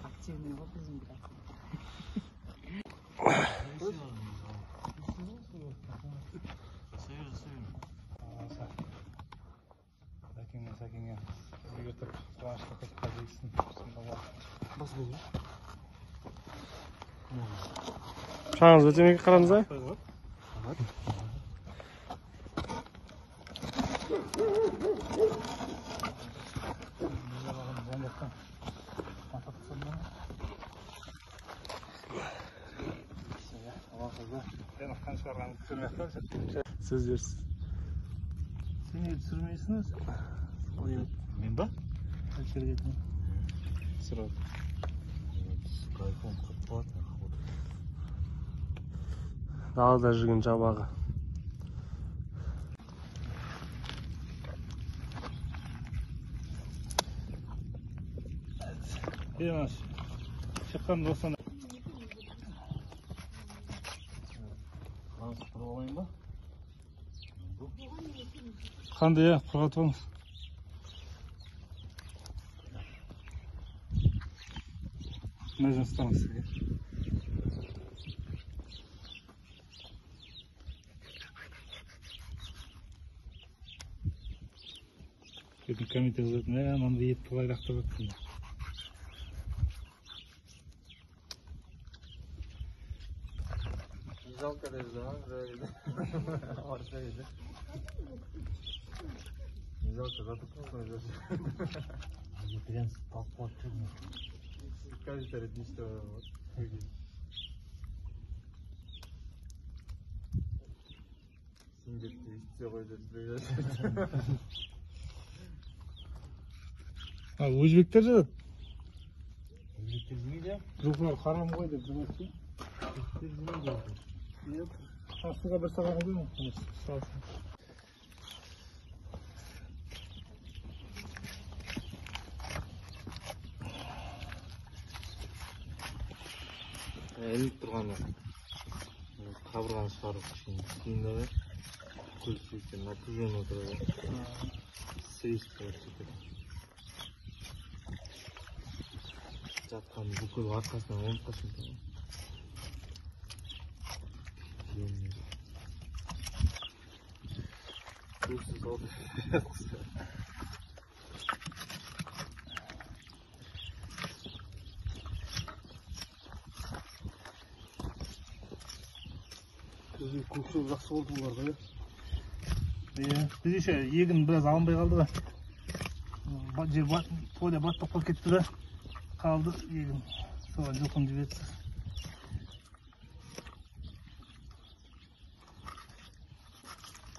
Активный образом, блядь. Сәкеңе үйретіп қуанышты қайтқа дейсін. Бас болды. Шаңыз өтемеге қараңыз ай? Söz versin. Sen niye sürmeyesiniz? Ben de? Kaçırı getirin. Sıra. Dağda жүрген жабағы. Yavaş. Şıkkan dostana. Nasıl olayım mı? Kandı ya, pırgatımız. Neden istemişsin ya? Bütün komite zaten onu da yetip kolaylıkta baktım. Жалко даже, да? Орчайdı. Жалко, затыкнулся даже. Прям спал чудно. Кажется, что вот. Синдетти істе қойды сөйледі. Өзбектер жатады. Өзбектер жемейді? Жоқлар харам ғой деп демекші. Өзбектер жемейді. Суға бір саған қойма. Салсын. Іліп тұрғаны. Қабырғаны шығарып кейін да көлсізден напряжен отырады. Средство өтеді. Жатқан бүкіл арқасынан оңып қасын. Көзсіз алды. Көкшіл жақсы болды оларға, біз еще егін біраз алынбай қалды ғой. Жер поля баттап қалып кетті да, қалды егін. Соған жылқым жіберді.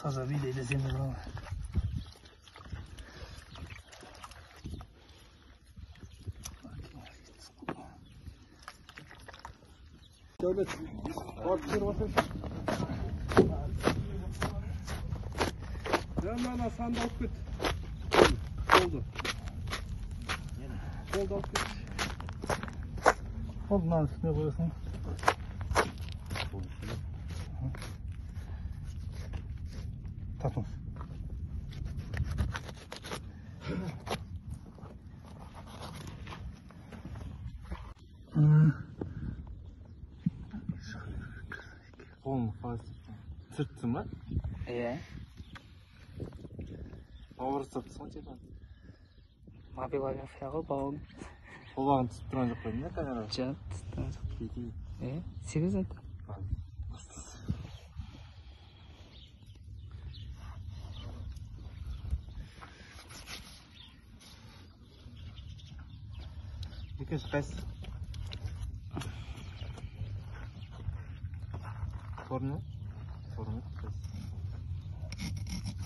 Таза бидай десем де бұлама. Дәулет, барып жер басайшы. Ана санды алып кет. Болды. Болды алып кет. Болды, мынаны үстіне қоясың. Татыңыз. Қолым қалай сүрттің ба? Иә. Ауыр ұстаптысың ғой телефон? Мобилография ғой, балауым. Қолағын түсіп тұрған жоқ қойдың да камера? Жоқ, түсіп тұрған жоқ. Кетейін. Серьезно айтты? Екінші қайсысы? Торны? Торны қайсысы?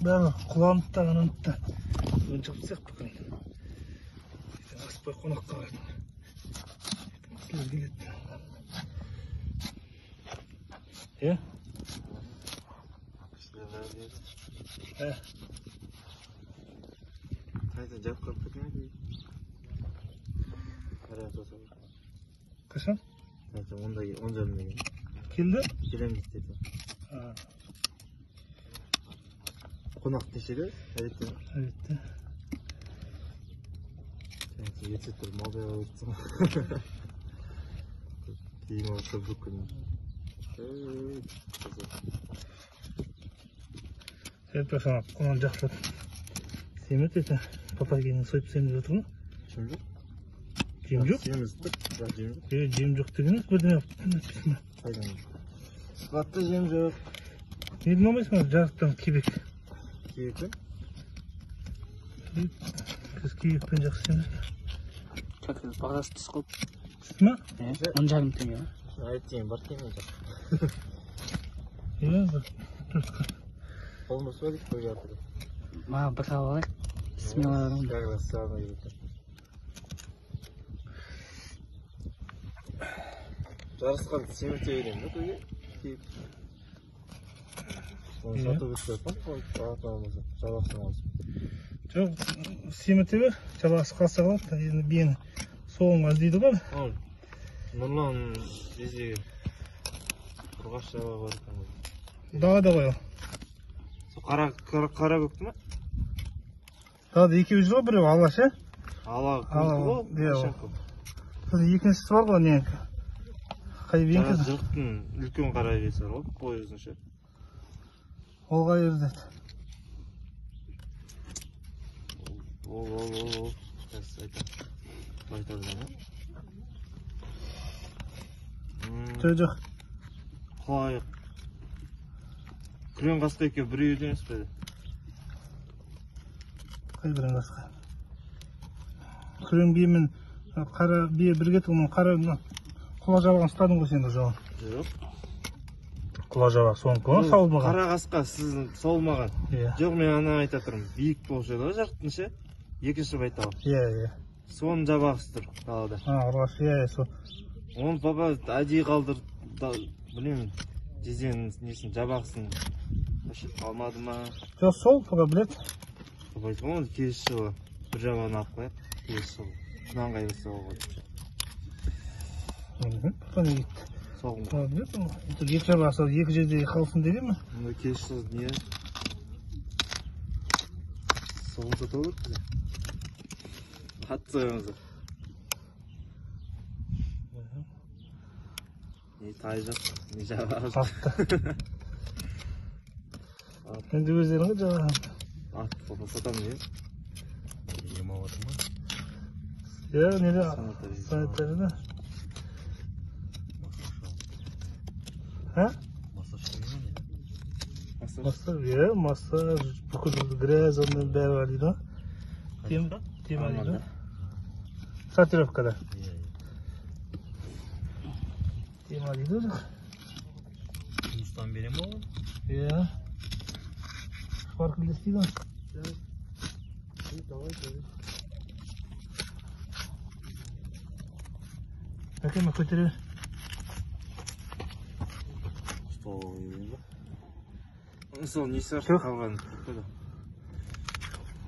Бәрі құланып та қананып та. Өншіп сияқты қайын. Аспай қонақ қалайтын. Кілер келеді. Е? Қайсы жап қап кеткен әке? Қарай тоса бар. Қашан? Айтам, он жарымда келген. Келді? Келем деді. Қонақ кешеді, әдетте. Әдетте. Ете тұр, малдай өтсің. Кейін олса бүкін. Серпе sana onu жақсылап семет ете. Папайгенің сойып семіп жатыр ма? Жем жоқ? Жем жоқ? Семіз тұр, бірақ жем жоқ. Жем жоқ дегеніз бірдеңе. Қайдан? Қатты жем жоқ. Неден алмайсың жарықтан кебек? Кебек? Біз кебекпен жақсы семіз. Как бағасы түс қылып. Түс ма? 10,5 теңге. Айтайын, бар кеме жоқ. Иә, бір. Қолымыз ба деп қойып жатыр. Маған бір қабыл алайық. Бисмиллахиррахманиррахим. Как раз сағына келеді. Жарысқан семірте беремін да көге? Кейіп. Оны сатып өтіп қойып атын алмаса, жалақсын алсын. Жоқ, семірте бер, жалақсы қалса қалады. Енді биені соғымға іздейді ғой. Нұрлан безеген. Құрғаш жаба бар екен. Далада ғой ол. Қара көкті ма? Далада екеуі жүр ғой, біреу алаш, ә? Ала көкті ғой? Сосын екіншісі бар ғой, не? Қай бейінкізі? Жұрттың үлкен қара бесі бар ғой, қой өзінше. Ол қай өзінет? Ол. Қазір айтам. Байтардан, ә? Жоқ. Қайық. Күрен қасқа еке біреу емес пе? Қай бірін қасқа? Күрен бие мен қара бие бірге тұғының қара құла жабаған ұстадың ғой сен жоғын. Жоқ. Құла жабақ соңғы ғой, сауылмаған. Қара қасқа сіздің солмаған. Жоқ, мен ана айта тұрмын. Биік болшы еді ғой жақтың ше? Екінші байтал. Иә. Соның жабағысы тұр далада. Ұрғаш, иә, сол. Оны папа әдейі қалдыр, білемін, жезенің несін жабағысын алмады ма? Жоқ, сол, папа білет. Папа айтып оны келесі жылы бір жабағын алып қояйық, келесі жылы. Құнан қайбасы оғылды. Папа не кетті? Соғым. Папа білет, екі жабағы екі жерде қалсын деген ме? Мұнда келесі жылы не? Соғым сата olur bize. Қатты соғымызды. Ne taycak, ne cevap. Attı. Şimdi özlerine cevap. At, baba satamıyor. Yiyem avadı mı? Ya nereye? Sanatları da. Ha? Masaj koyuyor mu ya? Masaj ya, masaj. Bu gres onun beri var yine. Tim var. Satirovka'da. Tim var yine. Mustan beri mi oğlum? Ya. Farklı değil mi? Давай, давай. Bakayım mı kötülüğü? Сол несі Жоқ. қалған.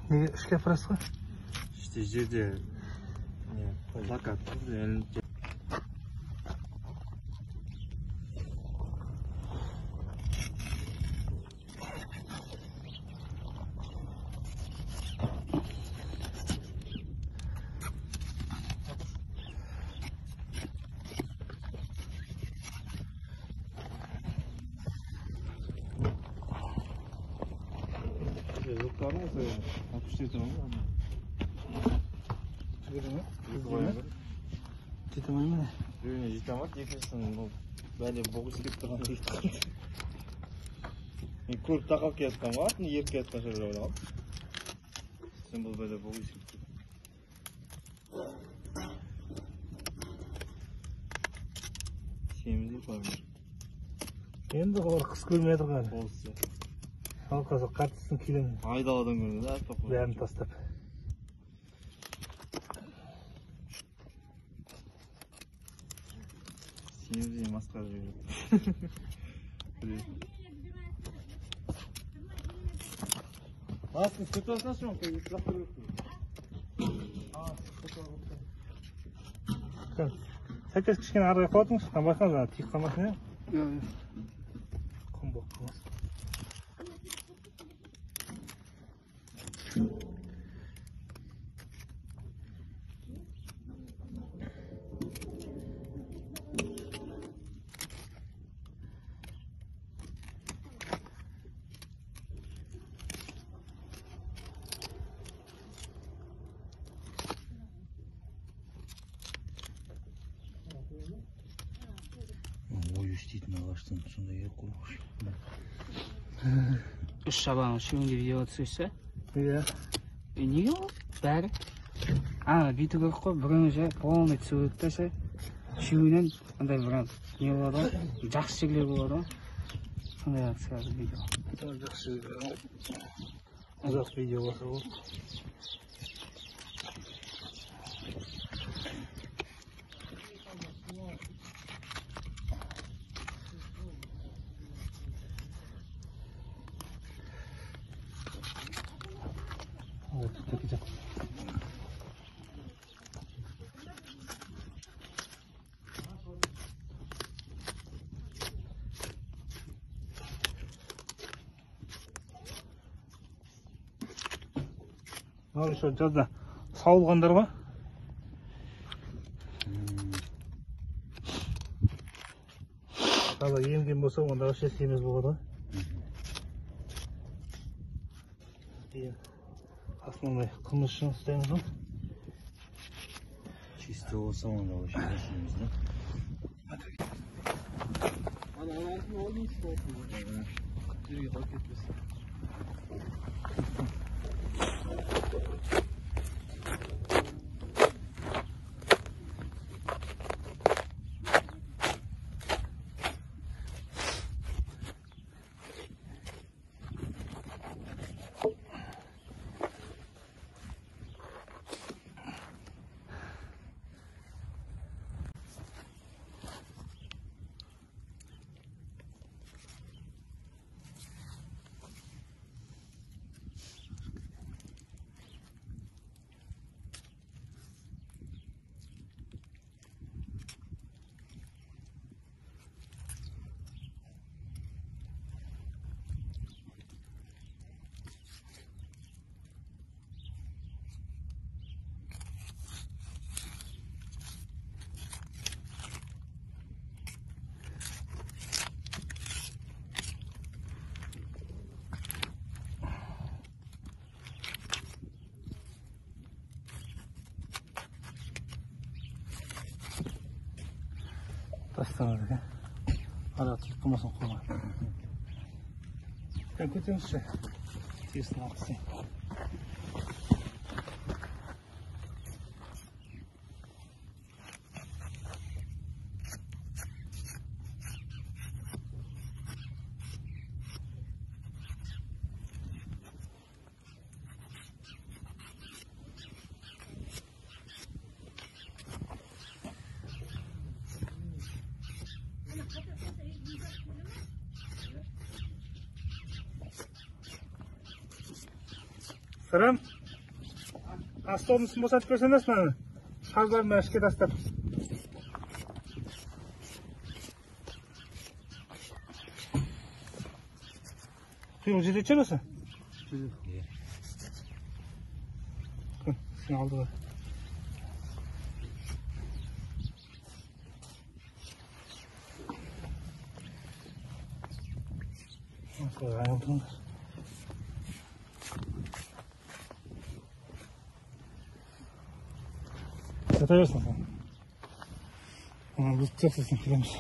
Неге ішке апарасыз ғой? İşte жерде плакат. Yok var mı sayın? 60 litre mi? Жетемай ма? Біреуіне жете алмады, екіншісін бәле боғыс келіп тұрғанда жете қалды. Мен көріп тақап келе жатқан ғой, атын еріп келе жатқан шығар деп ойлағам. Сен бұл бәле боғыс келіп тұрды. Семізде қоймыр. Енді олар қыс көрмей тұрған. Болсы. Ал қазір қартысын келем. Айдаладан көрді, әппақ қойды. Бәрін тастап. Семізде масқара жүреді. Асын, көтіп алсашы ма? Құлақтар өтті. Сәкес кішкене арғай қуатыңыз, байқаңыз, тиіп қалмасын, иә? Құм болып қалмасын. Действительно, ағаштан сондай керек қой. Үш шабан үшеуінде видео түсірсе. Иә. Неге ол? Бәрі. Бүйту керек қой, біреуін жай полный түсу керек десе. Үшеуінен андай бір не болады ғой, жақсы жерлер болады ғой. Сондай акция видео. Жақсы ұзақ видео болса болды. Ал еще жазда сауылғандар ма? Қазір емген болса, онда вообще семіз болады ғой. Основной қымыз үшін ұстаймыз ғой. Чисто болса, онда вообще семіз, да? Tastanadık ha. Hala tutulmasın kolay. Ben kötüymüşse. Tiyesini atsın. Сырым, автобусын босатып берсеңіз мені. Шалбарымды ішке тастап. Құйыл жетеді ше осы? Сен алды ғой. Солай айналдыңдар. Yata versin sen. Biz çok sesin kilemiz.